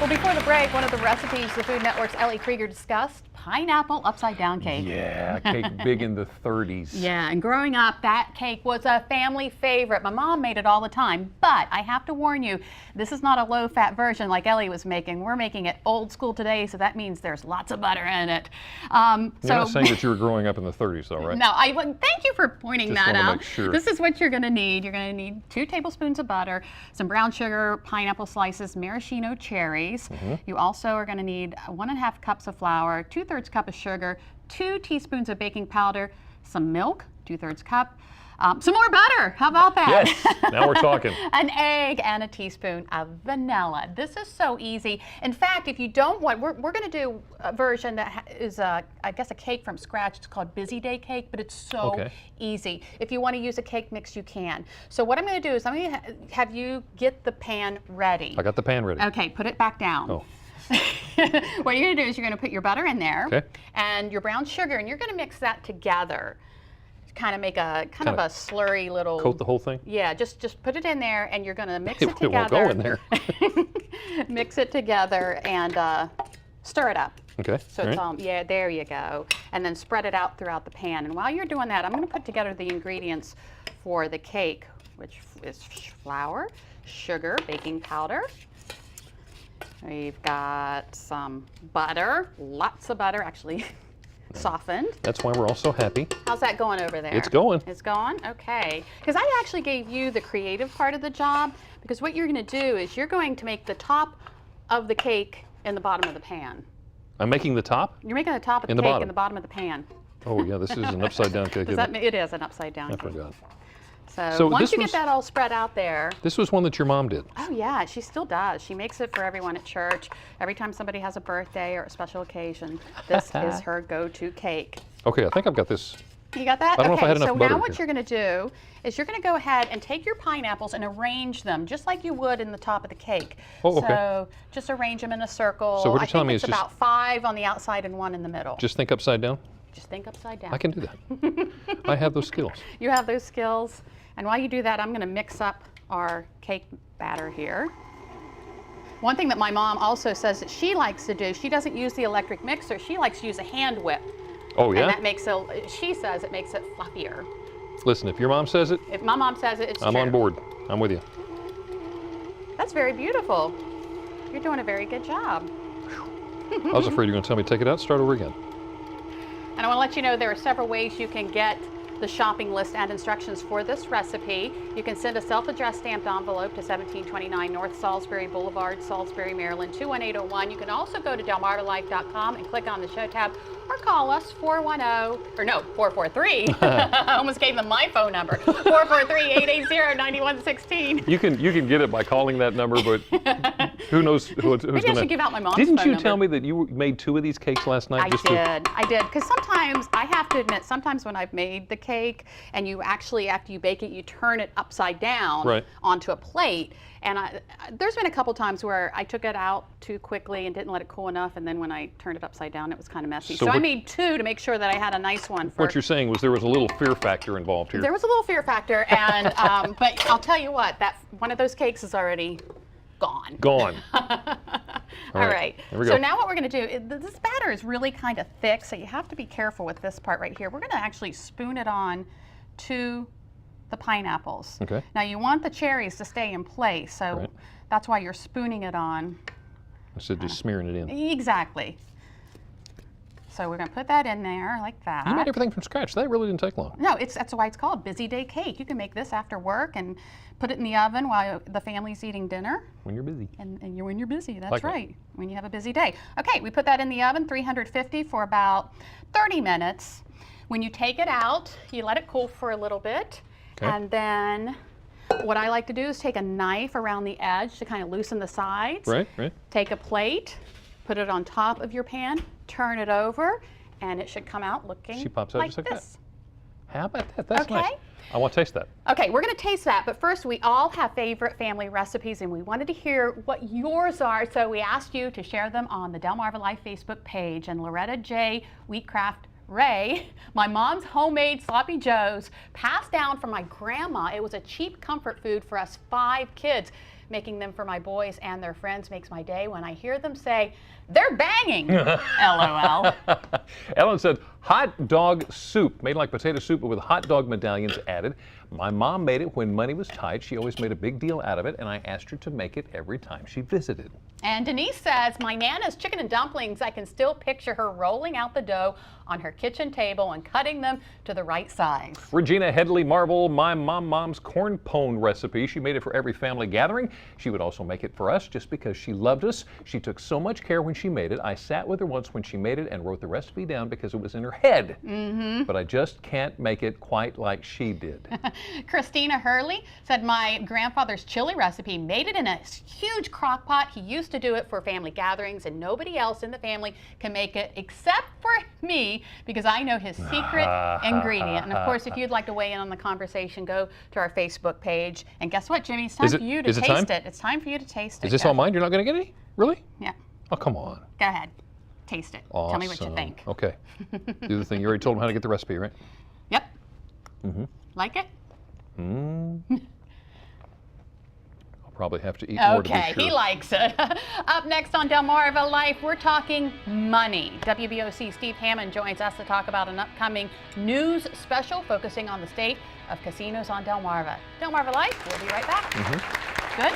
Well, before the break, one of the recipes the Food Network's Ellie Krieger discussed, pineapple upside down cake. Yeah, cake big in the 30s. Yeah, and growing up, that cake was a family favorite. My mom made it all the time, but I have to warn you, this is not a low-fat version like Ellie was making. We're making it old school today, so that means there's lots of butter in it. You're not saying that you were growing up in the 30s, though, right? No, I wouldn't. Thank you for pointing Just that wanna out. make sure. This is what you're going to need. You're going to need 2 tablespoons of butter, some brown sugar, pineapple slices, maraschino cherries. You also are going to need 1½ cups of flour, 2/3 cup of sugar, 2 teaspoons of baking powder, some milk, 2/3 cup, some more butter. How about that? Yes, now we're talking. An egg and a teaspoon of vanilla. This is so easy. In fact, if you don't want, we're going to do a version that is, I guess, a cake from scratch. It's called Busy Day Cake, but it's so easy. If you want to use a cake mix, you can. So what I'm going to do is I'm going to have you get the pan ready. I got the pan ready. Okay, put it back down. Oh. What you're going to do is you're going to put your butter in there Okay. and your brown sugar, and you're going to mix that together. Kind of make a kind of a slurry little. Coat the whole thing? Yeah, just put it in there, and you're going to mix It it together. won't go in there. Mix it together and stir it up. Okay. So it's all, yeah, there you go. And then spread it out throughout the pan. And while you're doing that, I'm going to put together the ingredients for the cake, which is flour, sugar, baking powder. We've got some butter, lots of butter, actually. Softened. That's why we're all so happy. How's that going over there? It's going. It's going? Okay. Because I actually gave you the creative part of the job, because what you're going to do is you're going to make the top of the cake in the bottom of the pan. I'm making the top? You're making the top of the cake in the bottom of the pan. Oh yeah, this is an upside down cake. It is an upside down I cake. forgot. So once you get that all spread out there. This was one that your mom did. Oh yeah, she still does. She makes it for everyone at church. Every time somebody has a birthday or a special occasion, this is her go-to cake. Okay, I think I've got this. You got that? I don't know if I had enough so butter now what here. you're going to do is you're going to go ahead and take your pineapples and arrange them just like you would in the top of the cake. Oh, okay. So just arrange them in a circle. So what you're telling me it's is just about 5 on the outside and 1 in the middle. Just think upside down? Just think upside down. I can do that. I have those skills. You have those skills. And while you do that, I'm going to mix up our cake batter here. One thing that my mom also says that she likes to do, she doesn't use the electric mixer, she likes to use a hand whip. Oh yeah? And that makes it, she says it makes it fluffier. Listen, if your mom says it, If my mom says it, it's I'm true. on board. I'm with you. That's very beautiful. You're doing a very good job. I was afraid you were going to tell me to take it out, start over again. And I want to let you know there are several ways you can get the shopping list and instructions for this recipe. You can send a self-addressed stamped envelope to 1729 North Salisbury Boulevard, Salisbury, Maryland, 21801. You can also go to delmartalife.com and click on the show tab or call us 443. I almost gave them my phone number. 443-880-9116. You can get it by calling that number, but who knows who's going to... Maybe I should give out my mom's Didn't phone you number. tell me that you made 2 of these cakes last night? I did, because sometimes, I have to admit, sometimes when I've made the cake and you actually, after you bake it, you turn it upside down onto a plate. And there's been a couple times where I took it out too quickly and didn't let it cool enough, and then when I turned it upside down, it was kind of messy. So I made 2 to make sure that I had a nice one. What you're saying was there was a little fear factor involved here. There was a little fear factor, and but I'll tell you what, that one of those cakes is already gone. Gone. All right. Here we go. So now what we're going to do, this batter is really kind of thick, so you have to be careful with this part right here. We're going to actually spoon it on to the pineapples. Okay. Now you want the cherries to stay in place, so that's why you're spooning it on. Instead of just smearing it in. Exactly. So we're going to put that in there like that. You made everything from scratch. That really didn't take long. No, that's why it's called Busy Day Cake. You can make this after work and put it in the oven while the family's eating dinner. When you're busy. And when you're busy, that's like right. When you have a busy day. Okay, we put that in the oven, 350 for about 30 minutes. When you take it out, you let it cool for a little bit. Okay. And then what I like to do is take a knife around the edge to kind of loosen the sides. Right. Take a plate, put it on top of your pan, turn it over, and it should come out looking She pops out like just like this. that. How about that? That's nice. Okay. I want to taste that. Okay, we're going to taste that, but first we all have favorite family recipes, and we wanted to hear what yours are, so we asked you to share them on the Delmarva Life Facebook page, and Loretta J. Wheatcraft Ray, my mom's homemade sloppy joes passed down from my grandma. It was a cheap comfort food for us 5 kids. Making them for my boys and their friends makes my day when I hear them say, "They're banging." LOL. Ellen said, hot dog soup, made like potato soup but with hot dog medallions added. My mom made it when money was tight. She always made a big deal out of it, and I asked her to make it every time she visited. And Denise says, my Nana's chicken and dumplings, I can still picture her rolling out the dough on her kitchen table and cutting them to the right size. Regina Headley Marble, my mom's corn pone recipe. She made it for every family gathering. She would also make it for us just because she loved us. She took so much care when she made it. I sat with her once when she made it and wrote the recipe down because it was in her head. But I just can't make it quite like she did. Christina Hurley said, my grandfather's chili recipe, made it in a huge crock pot. He used to do it for family gatherings, and nobody else in the family can make it except for me because I know his secret ingredient. And of course, if you'd like to weigh in on the conversation, go to our Facebook page. And guess what, Jimmy? It's time for you to taste it. It's time for you to taste it. Is this all mine? You're not going to get any? Really? Yeah. Oh, come on. Go ahead. Taste it. Awesome. Tell me what you think. Okay. Do the thing. You already told them how to get the recipe, right? Yep. Like it? I'll probably have to eat more to be Okay, sure. he likes it. Up next on Delmarva Life, we're talking money. WBOC Steve Hammond joins us to talk about an upcoming news special focusing on the state of casinos on Delmarva. Delmarva Life, we'll be right back. Good?